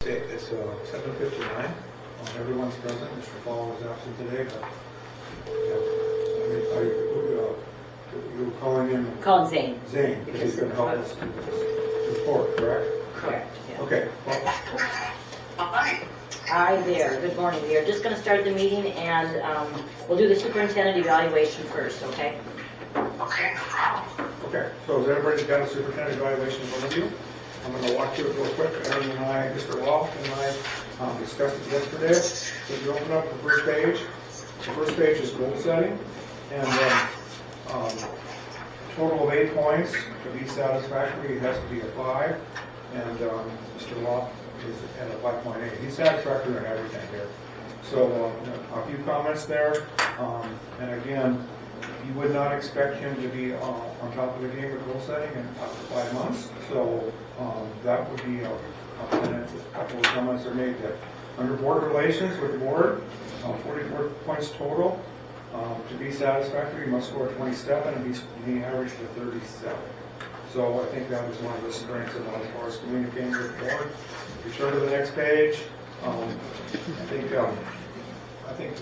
It's 7:59. Everyone's present. Mr. Paul is absent today, but you were calling in Calling Zane. Zane because he's going to help us do this report, correct? Correct. Yeah. Okay. Well, Hi there. Good morning. We are just going to start the meeting, and we'll do the superintendent evaluation first, okay? Okay, no problem. okay. So has everybody got a superintendent evaluation in front of you? I'm going to walk through it real quick. Aaron and I, Mr. Loft and I discussed it yesterday. So if you open up the first page is goal setting, and total of 8 points. To be satisfactory, it has to be a 5, and Mr. Loft is at a 5.8. He's satisfactory in everything here. So a few comments there, and again, you would not expect him to be on top of the game with goal setting after 5 months. So that would be a couple of comments are made there. Under board relations with the board, 44 points total. To be satisfactory, he must score 27, and he averaged a 37. So I think that was one of the strengths of as far as communicating with the board. If you turn to the next page, I think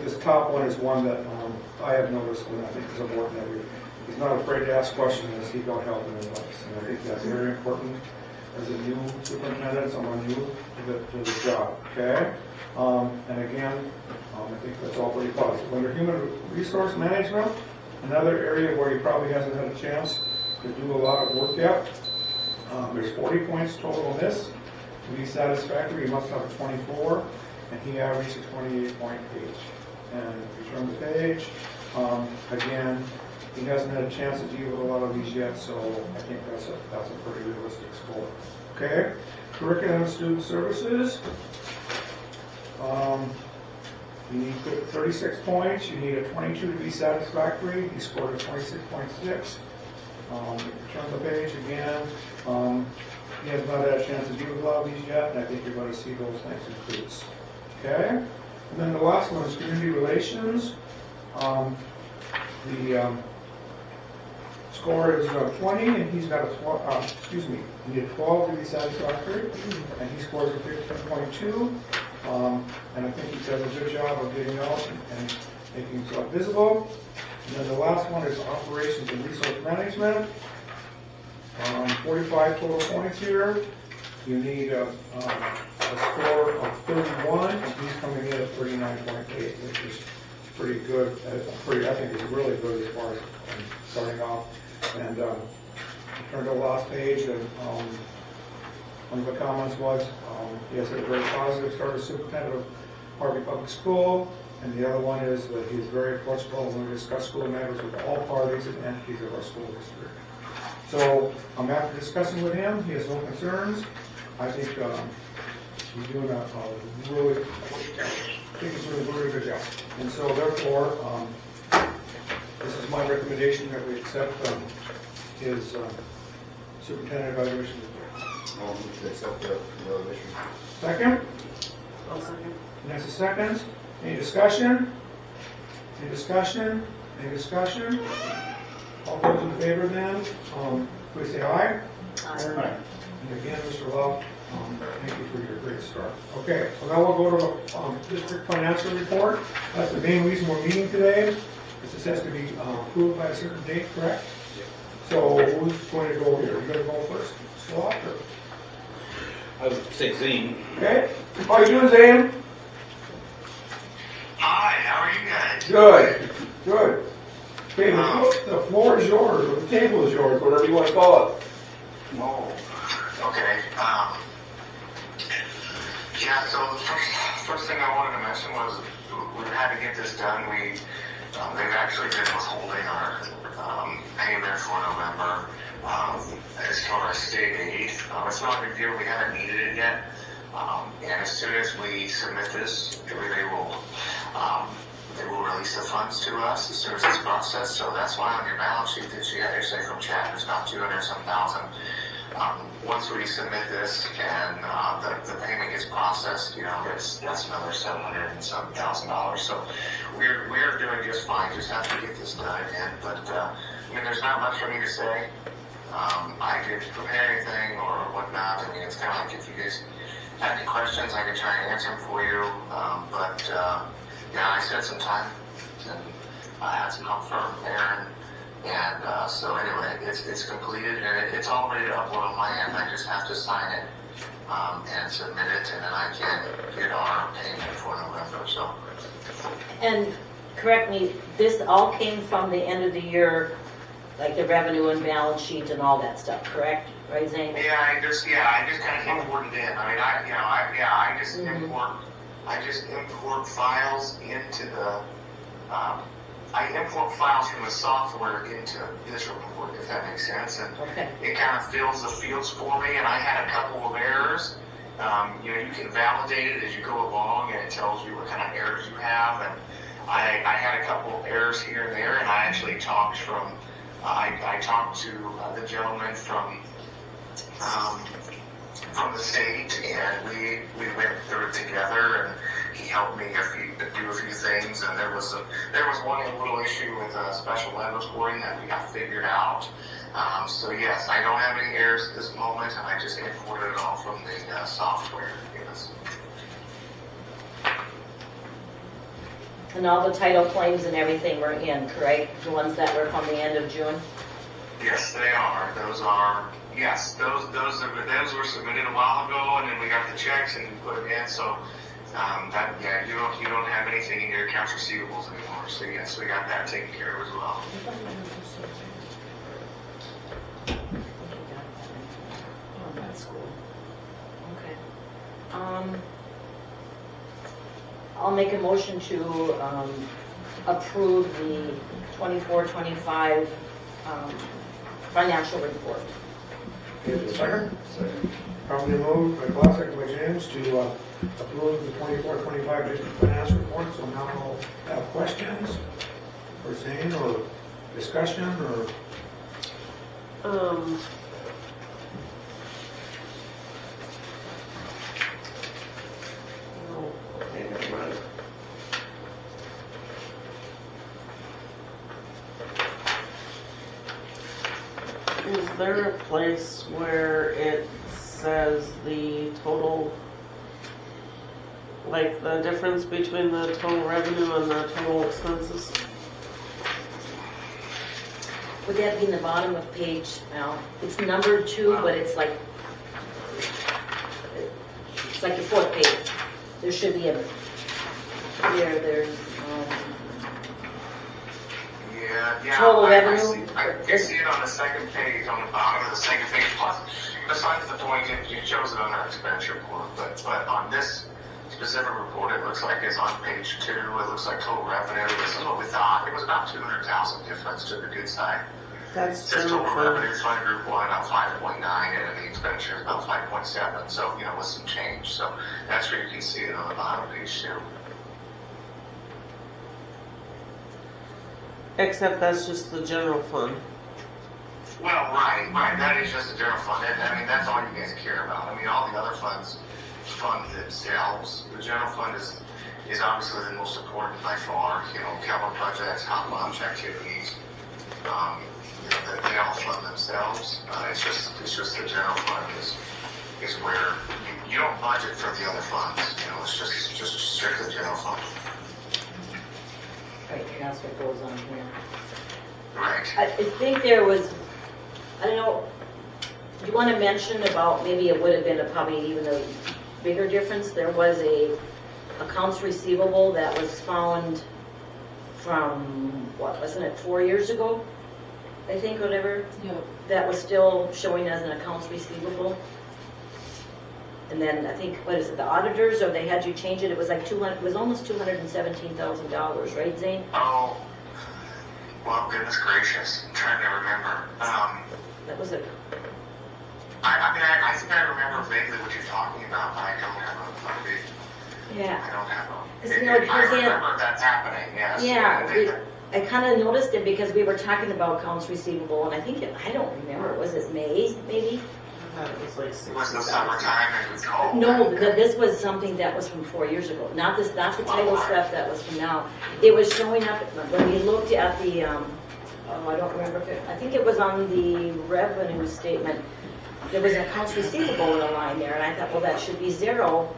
this top one is one that I have noticed, and I think is important that he's not afraid to ask questions and seek out help and advice. And I think that's very important as a new superintendent, someone new to the job. Okay, and again, I think that's all pretty positive. Under human resource management, another area where he probably hasn't had a chance to do a lot of work yet. There's 40 points total in this. To be satisfactory, he must have a 24. And he averaged a 28.8. And if you turn the page, again, he hasn't had a chance to deal with a lot of these yet, so I think that's a pretty realistic score. Okay, curriculum and student services. You need 36 points. You need a 22 to be satisfactory. He scored a 26.6. If you turn the page again, he has not had a chance to deal with a lot of these yet, and I think you're going to see those things increase. Okay, and then the last one is community relations. The score is 20, and he's got a 12. He did 12 to be satisfactory, and he scores a 15.2. And I think he does a good job of getting out and making himself visible. And then the last one is operations and resource management. 45 total points here. You need a score of 31, and he's coming in at 39.8, which is pretty good. I think is really good as far as starting off. And turn to the last page, and one of the comments was he has a very positive start as superintendent of Harvey Public School, and the other one is that he's very approachable when we discuss school matters with all parties and entities of our school district. So after discussing with him, he has no concerns. I think he's doing a really good job. And so therefore, this is my recommendation that we accept his superintendent evaluation report. I'll move to accept the evaluation. Second? One second. Next second. Any discussion? Any discussion? Any discussion? All those in favor then, please say aye. Aye. And again, Mr. Love, thank you for your great start. Okay, so now we'll go to district financial report. That's the main reason we're meeting today. This has to be approved by a certain date, correct? Yeah. So who's going to go here? You going to go first? Mr. Love? I would say Zane. Okay. How are you doing, Zane? Hi, how are you guys? Good. Good. Okay, the floor is yours, or the table is yours, whatever you want to call it. Oh, okay. Yeah, so the first thing I wanted to mention was we had to get this done. They've actually been withholding our payment for November as far as state aid. It's not a big deal. We haven't needed it yet. And as soon as we submit this, they will release the funds to us as soon as it's processed. So that's why on your balance sheet that you have here, say from Chad, there's about 200-some thousand. Once we submit this and the payment gets processed, that's another $700-some thousand. So we're doing just fine. Just have to get this done again. But there's not much for me to say. I didn't prepare anything or whatnot. It's kind of like if you guys have any questions, I can try and answer them for you. Yeah, I spent some time and I had some help from Aaron. And so anyway, it's completed and it's all ready to upload on my end. I just have to sign it and submit it, and then I can get our payment for November. So. And correct me, this all came from the end of the year, like the revenue and balance sheet and all that stuff, correct? Right, Zane? Yeah, I just kind of import it in. I mean, I just import files into the, I import files from the software into this report, if that makes sense. And Okay. it kind of fills the fields for me, and I had a couple of errors. You can validate it as you go along, and it tells you what kind of errors you have. And I had a couple of errors here and there, and I actually talked I talked to the gentleman from the state, and we went through it together, and he helped me do a few things. And there was one little issue with special ed reporting that we got figured out. So yes, I don't have any errors at this moment, and I just imported it all from the software. Yes. And all the title claims and everything were in, correct? The ones that were from the end of June? Yes, they are. Those are. Yes, those were submitted a while ago, and then we got the checks and we put them in. So you don't have anything in your accounts receivables anymore. So yes, we got that taken care of as well. Oh, that's cool. Okay. I'll make a motion to approve the 24-25 financial report. Is there a second? Second. Probably moved by Clark, second by James to approve the 24-25 district finance report. So now we'll have questions for Zane or discussion or. Okay, never mind. Is there a place where it says the total, like the difference between the total revenue and the total expenses? Would that be in the bottom of page, it's numbered 2, but it's like the 4th page. There should be a, there's, Yeah. Total I revenue? I can see it on the second page, on the bottom of the second page. Plus, besides the point, you chose it on our expenditure report, but on this specific report, it looks like it's on page 2. It looks like total revenue. This is what we thought. It was about 200,000 difference to the good side. It That's says general total fund. revenue fund group 1 about 5.9, and then the expenditure is about 5.7. So with some change. So that's where you can see it on the bottom of page 2. Except that's just the general fund. Well, right. That is just a general fund. I mean, that's all you guys care about. I mean, all the other funds fund themselves. The general fund is obviously the most important by far. Capital projects, hot launch activities. They all fund themselves. It's just the general fund is where you don't budget for the other funds. It's just strictly general fund. right, that's what goes on here. Right. I think there was, I don't know, do you want to mention about, maybe it would have been probably even a bigger difference? There was a accounts receivable that was found from, what, wasn't it 4 years ago? I think, whatever. Yeah. That was still showing as an accounts receivable. And then I think, what is it, the auditors, or they had you change it, it was like it was almost $217,000, right, Zane? Oh, well, goodness gracious. I'm trying to remember. That was a, I think I remember vaguely what you're talking about, but I don't have I yeah. don't have a. Because, because I remember that's happening, yes. Yeah, I kind of noticed it because we were talking about accounts receivable, and I think, I don't remember, was it May, maybe? I thought it was like It was the 60,000. summertime and it was cold. No, this was something that was from 4 years ago, not the title stuff that was from now. It was showing up, when we looked at the, I don't remember, I think it was on the revenue statement. there was an accounts receivable in a line there, and I thought, well, that should be zero.